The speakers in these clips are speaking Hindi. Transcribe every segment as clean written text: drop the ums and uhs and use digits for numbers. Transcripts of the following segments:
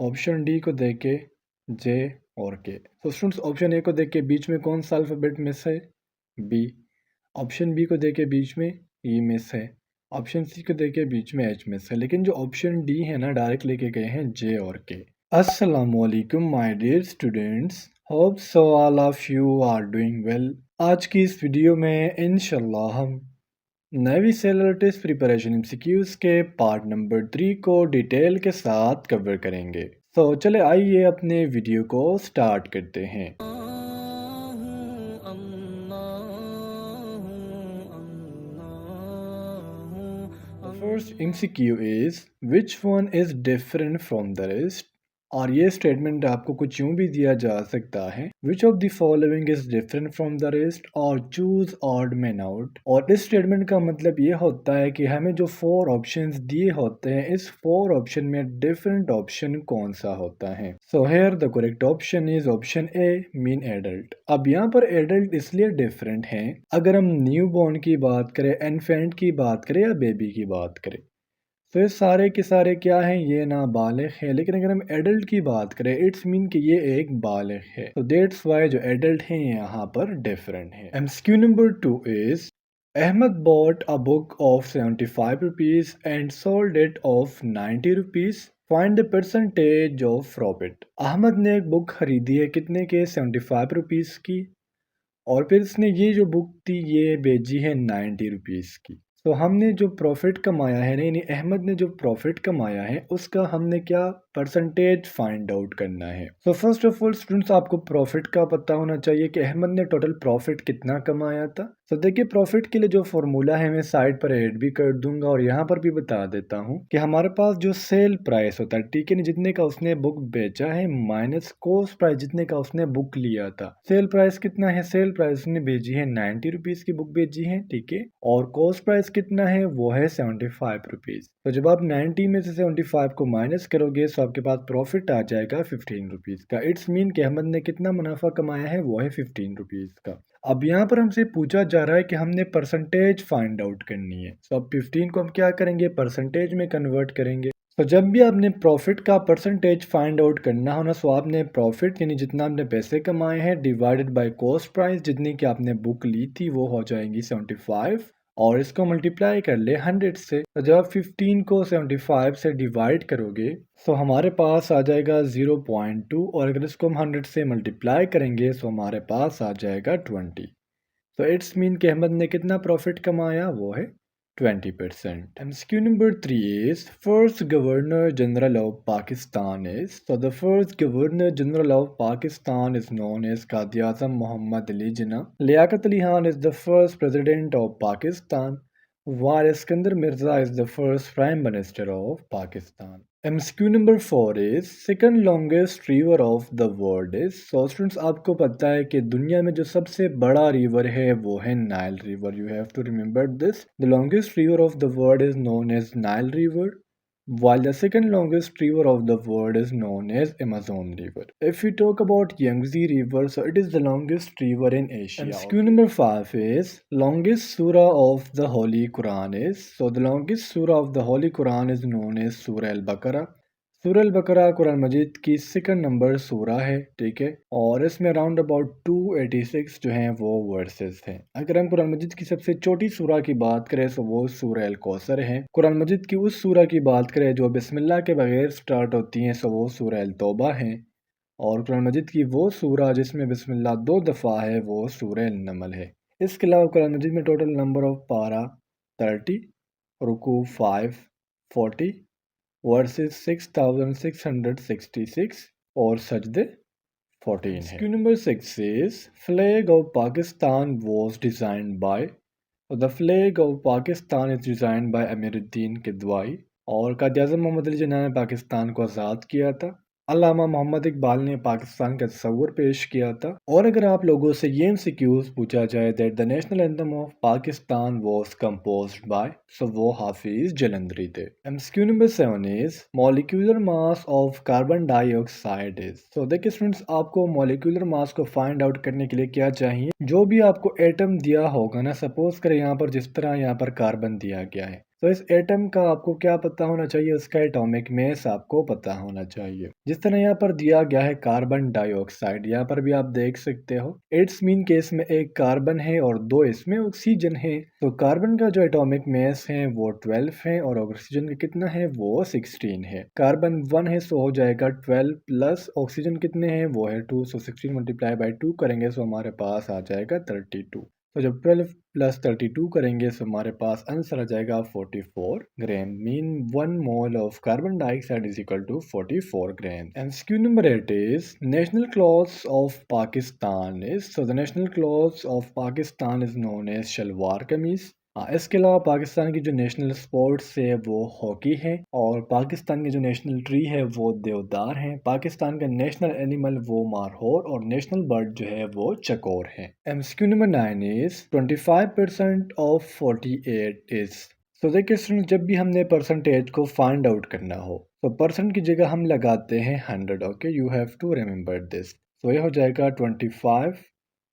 ऑप्शन डी को देख के जे और के। तो स्टूडेंट्स ऑप्शन ए को देख के बीच में कौन सा अल्फ़ाबेट मिस है? बी। ऑप्शन बी को देख के बीच में ई मिस है। ऑप्शन सी को देख के बीच में एच मिस है। लेकिन जो ऑप्शन डी है ना, डायरेक्ट लेके गए हैं जे और के। अस्सलामुअलैकुम my dear students, hope so all of you are doing well. आज की इस वीडियो में इंशाल्लाह हम navy sailor test preparation MCQs के पार्ट नंबर 3 को डिटेल के साथ कवर करेंगे। तो चले आइए अपने वीडियो को स्टार्ट करते हैं। First MCQ is which one is different from the rest? और ये स्टेटमेंट आपको कुछ यूं भी दिया जा सकता है, which of the following is different from the rest, और चूज ऑड मैन आउट। और इस स्टेटमेंट का मतलब ये होता है कि हमें जो 4 ऑप्शंस दिए होते हैं, इस 4 ऑप्शन में डिफरेंट ऑप्शन कौन सा होता है। So here the correct option is option A, mean adult. अब यहाँ पर एडल्ट इसलिए डिफरेंट है, अगर हम न्यू बॉर्न की बात करें, इन्फेंट की बात करें या बेबी की बात करें, तो ये सारे के सारे क्या हैं, ये नाबालिग है। लेकिन अगर हम एडल्ट की बात करें, इट्स मीन कि ये एक बालिग है। तो दैट्स वाई जो एडल्ट हैं यहाँ पर डिफरेंट है। MCQ number 2 is Ahmad bought a book of 75 rupees and sold it of 90 rupees. Find the percentage of profit. Ahmad ने एक बुक खरीदी है कितने के? 75 रुपीज़ की, और फिर इसने ये जो बुक थी ये बेची है 90 रुपीज़ की। तो हमने जो प्रॉफिट कमाया है, नहीं अहमद ने जो प्रॉफिट कमाया है उसका हमने क्या परसेंटेज फाइंड आउट करना है। तो फर्स्ट ऑफ ऑल स्टूडेंट्स, आपको प्रॉफिट का पता होना चाहिए कि अहमद ने टोटल प्रॉफिट कितना कमाया था। तो देखिए, प्रॉफिट के लिए जो फॉर्मूला है मैं साइड पर ऐड भी कर दूंगा और यहाँ पर भी बता देता हूँ कि हमारे पास जो सेल प्राइस होता है, ठीक है, जितने का उसने बुक बेचा है, माइनस कॉस्ट प्राइस जितने का उसने बुक लिया था। सेल प्राइस कितना है? सेल प्राइस उसने बेची है 90 रुपीज की बुक बेची है, ठीक है, और कॉस्ट प्राइस कितना है? वो है 75 रुपीज। तो जब आप 90 में से 75 को माइनस करोगे तो आपके पास प्रॉफिट आ जाएगा 15 रुपीज का। इट्स मीन कि अहमद ने कितना मुनाफा कमाया है? वो है 15 रुपीज का। अब यहाँ पर हमसे पूछा जा रहा है कि हमने परसेंटेज फाइंड आउट करनी है। तो अब 15 को हम क्या करेंगे? परसेंटेज में कन्वर्ट करेंगे। तो जब भी आपने प्रॉफिट का परसेंटेज फाइंड आउट करना हो ना, तो आपने प्रॉफिट यानी जितना आपने पैसे कमाए हैं डिवाइडेड बाय कॉस्ट प्राइस जितनी कि आपने बुक ली थी वो हो जाएंगी 75, और इसको मल्टीप्लाई कर ले 100 से। तो जब आप 15 को 75 से डिवाइड करोगे तो हमारे पास आ जाएगा 0.2, और अगर इसको हम 100 से मल्टीप्लाई करेंगे तो हमारे पास आ जाएगा 20। तो इट्स मीन कि अहमद ने कितना प्रॉफिट कमाया? वो है 20%. MCQ number 3 is first Governor General of Pakistan is. So the first Governor General of Pakistan is known as Qaid-e-Azam Muhammad Ali Jinnah. Liaquat Ali Khan is the first President of Pakistan, while Iskandar Mirza is the first Prime Minister of Pakistan. MCQ number 4 is second longest river of the world is. So students, आपको पता है कि दुनिया में जो सबसे बड़ा रिवर है वो है Nile river. You have to remember this. The longest river of the world is known as Nile river, while the second longest river of the world is known as Amazon River. If we talk about Yangtze River, so it is the longest river in Asia. And SQ number 5 is longest surah of the Holy Quran is. So the longest surah of the Holy Quran is known as Surah Al-Baqarah. सूरह अल बकरा कुरान मजीद की सेकंड नंबर सूरह है, ठीक है, और इसमें अराउंड अबाउट 286 जो हैं वो वर्सेस हैं। अगर हम कुरान मजीद की सबसे छोटी सूरह की बात करें तो वो सूरह अल कौसर है। कुरान मजीद की उस सूरह की बात करें जो बिस्मिल्लाह के बगैर स्टार्ट होती हैं तो वो सूरह अल तौबा है, और कुरान मजीद की वो सूरह जिसमें बिस्मिल्लाह 2 दफ़ा है वो सूरह अल नमल है। इसके अलावा कुरान मजीद में टोटल नंबर ऑफ पारा 30, रुकू 5, 40 वर्सेस 6666 और सजदे 14 है। Q number 6 is flag of Pakistan was designed by. The flag of Pakistan is designed by Amiruddin Kidwai, और कायद-ए-आज़म मोहम्मद अली जिन्ना ने पाकिस्तान को आज़ाद किया था। अल्लामा मोहम्मद इकबाल ने पाकिस्तान का तस्वुर पेश किया था। और अगर आप लोगों से ये MCQs पूछा जाए that the national anthem of Pakistan was composed by, so वो हाफिज जलंधरी थे। MCQ number 7 is molecular mass of carbon dioxide is. तो देखिए स्टूडेंट्स, आपको मॉलिक्यूलर मास को फाइंड आउट करने के लिए क्या चाहिए? जो भी आपको एटम दिया होगा ना, सपोज करें यहाँ पर जिस तरह यहाँ पर कार्बन दिया गया है, तो इस एटम का आपको क्या पता होना चाहिए, उसका एटॉमिक मास आपको पता होना चाहिए। जिस तरह यहाँ पर दिया गया है कार्बन डाइऑक्साइड, यहाँ पर भी आप देख सकते हो इट्स मीन केस में एक कार्बन है और 2 इसमें ऑक्सीजन है। तो कार्बन का जो एटॉमिक मास है वो 12 है और ऑक्सीजन का कितना है वो 16 है। कार्बन 1 है सो हो जाएगा 12 प्लस ऑक्सीजन कितने हैं वो है 2, सो 16 मल्टीप्लाई बाई 2 करेंगे सो हमारे पास आ जाएगा 32। तो जब 12 प्लस 32 करेंगे तो हमारे पास आंसर आ जाएगा 44 gram. Mean 1 mole of carbon dioxide is equal to 44 gram. MCQ number 8 is national clothes of Pakistan is, so the national clothes of Pakistan is known as shalwar kameez. इसके अलावा पाकिस्तान की जो नेशनल स्पोर्ट्स है वो हॉकी है और पाकिस्तान की जो नेशनल ट्री है वो देवदार है। पाकिस्तान का नेशनल एनिमल वो मारहोर और नेशनल बर्ड जो है वो चकोर है। MCQ number 9 is 25% of 48 is, तो देखिए स्टूडेंट, जब भी हमने परसेंटेज को फाइंड आउट करना हो तो परसेंट की जगह हम लगाते हैं 100। Okay, you have to remember this. तो ये हो जाएगा 25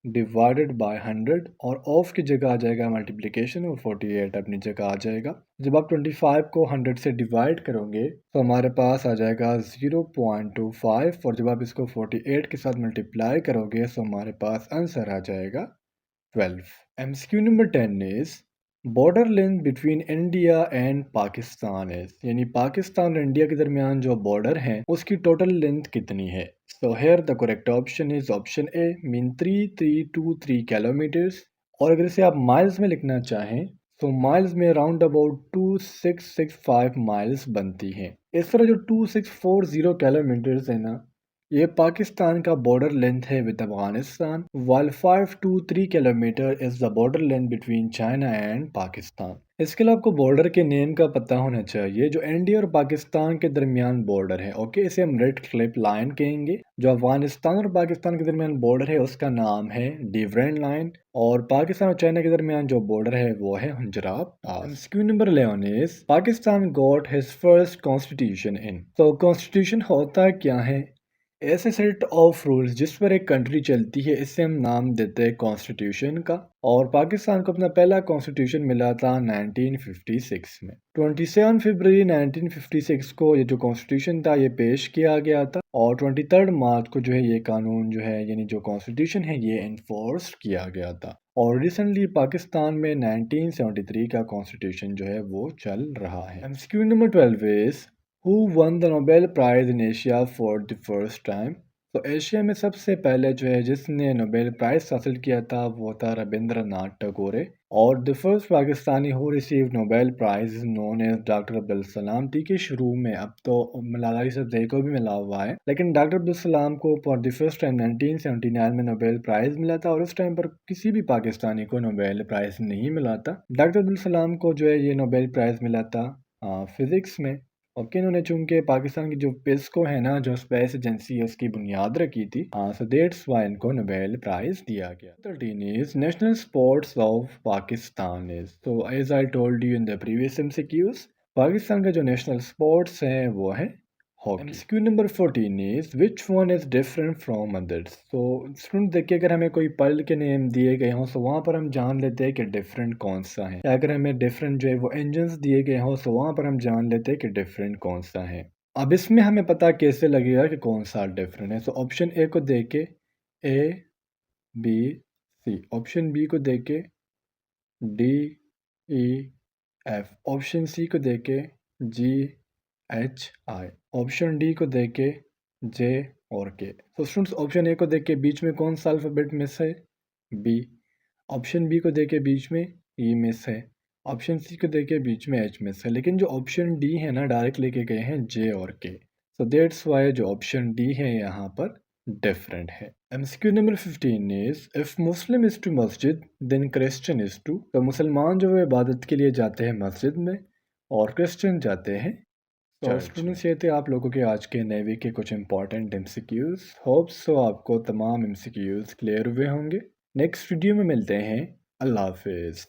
डिवाइडेड बाय 100 और ऑफ की जगह आ जाएगा मल्टीप्लिकेशन और 48 अपनी जगह आ जाएगा। जब आप 25 को 100 से डिवाइड करोगे तो हमारे पास आ जाएगा 0.25 और जब आप इसको 48 के साथ मल्टीप्लाई करोगे तो हमारे पास आंसर आ जाएगा 12। MCQ number 10 is border length between India and Pakistan is, यानी पाकिस्तान और इंडिया के दरमियान जो बॉर्डर है उसकी टोटल लेंथ कितनी है। So here the correct option is option A, mean 3323 kilometres. और अगर इसे आप माइल्स में लिखना चाहें तो माइल्स में राउंड अबाउट 2665 माइल्स बनती हैं। इस तरह जो 2640 किलोमीटर्स है ना, ये पाकिस्तान का बॉर्डर लेंथ है with Afghanistan, while 523 kilometre is the border length between China and Pakistan. इसके अलावा आपको बॉर्डर के नेम का पता होना चाहिए जो इंडिया और पाकिस्तान के दरमियान बॉर्डर है। ओके, इसे हम रेड क्लिप लाइन कहेंगे। जो अफगानिस्तान और पाकिस्तान के दरमियान बॉर्डर है उसका नाम है डिवरेंट लाइन और पाकिस्तान और चाइना के दरमियान जो बॉर्डर है वो है Khunjerab pass. MCQ number 11 is Pakistan got his first constitution in, तो कॉन्स्टिट्यूशन होता क्या है? ऐसे सेट ऑफ रूल्स जिस पर एक कंट्री चलती है इसे हम नाम देते हैं कॉन्स्टिट्यूशन का। और पाकिस्तान को अपना पहला कॉन्स्टिट्यूशन मिला था 1956 में। 27 फरवरी 1956 को ये जो कॉन्स्टिट्यूशन था ये पेश किया गया था और 23 मार्च को जो है ये कानून जो है यानी जो कॉन्स्टिट्यूशन है ये इन्फोर्स किया गया था। और रिसेंटली पाकिस्तान में 1973 का कॉन्स्टिट्यूशन जो है वो चल रहा है। MCQ number 12 is Who won the Nobel Prize in Asia for the first time? तो एशिया में सबसे पहले जो है जिसने नोबेल प्राइज हासिल किया था वो था रविंद्रनाथ टैगोर। और the first Pakistani who receive Nobel prize is known as doctor Abdul Salam. ठीक है, शुरू में अब तो मलाला यूसुफजई को भी मिला हुआ है, लेकिन डॉक्टर अब्दुल सलाम को फॉर द फर्स्ट टाइम 1979 में नोबेल प्राइज मिला था और उस टाइम पर किसी भी पाकिस्तानी को नोबेल प्राइज नहीं मिला था। डॉक्टर अब्दुल सलाम को जो है ये नोबेल प्राइज मिला था फिजिक्स में। ओके, इन्होंने चूंकि पाकिस्तान की जो पेस्को है ना, जो स्पेस एजेंसी है, उसकी बुनियाद रखी थी, सो दैट्स व्हाई इनको नोबेल प्राइज दिया गया। 13 is national sports of Pakistan is, तो as I told you in the previous MCQs, Pakistan का जो नेशनल स्पोर्ट्स है वो है hockey. MCQ number 14 is which one is different from others. तो स्टूडेंट देखिए, अगर हमें कोई पर्ल के नेम दिए गए हों तो वहाँ पर हम जान लेते हैं कि डिफरेंट कौन सा है, या अगर हमें डिफरेंट जो है वो इंजन्स दिए गए हों तो वहाँ पर हम जान लेते हैं कि डिफरेंट कौन सा है। अब इसमें हमें पता कैसे लगेगा कि कौन सा डिफरेंट है। तो ऑप्शन ए को देख के A B C, option B को देख के D E F, option C को देख के G H I, option D को देख के जे और के। तो स्टूडेंट्स ऑप्शन ए को देख के बीच में कौन सा अल्फ़ाबेट मिस है? बी। ऑप्शन बी को देख के बीच में ई मिस है। ऑप्शन सी को देख के बीच में एच मिस है, लेकिन जो ऑप्शन डी है ना डायरेक्ट लेके गए हैं जे और के। सो दैट्स वाई जो ऑप्शन डी है यहाँ पर डिफरेंट है। MCQ number 15 is if Muslim is to masjid then Christian is to, तो मुसलमान जो है इबादत के लिए जाते हैं मस्जिद में और क्रिश्चियन जाते हैं। तो स्टूडेंट्स ये थे आप लोगों के आज के नेवी के कुछ इंपॉर्टेंट एमसीक्यूज। होप्स सो आपको तमाम एमसीक्यूज क्लियर हुए होंगे। नेक्स्ट वीडियो में मिलते हैं। अल्लाह हाफिज़।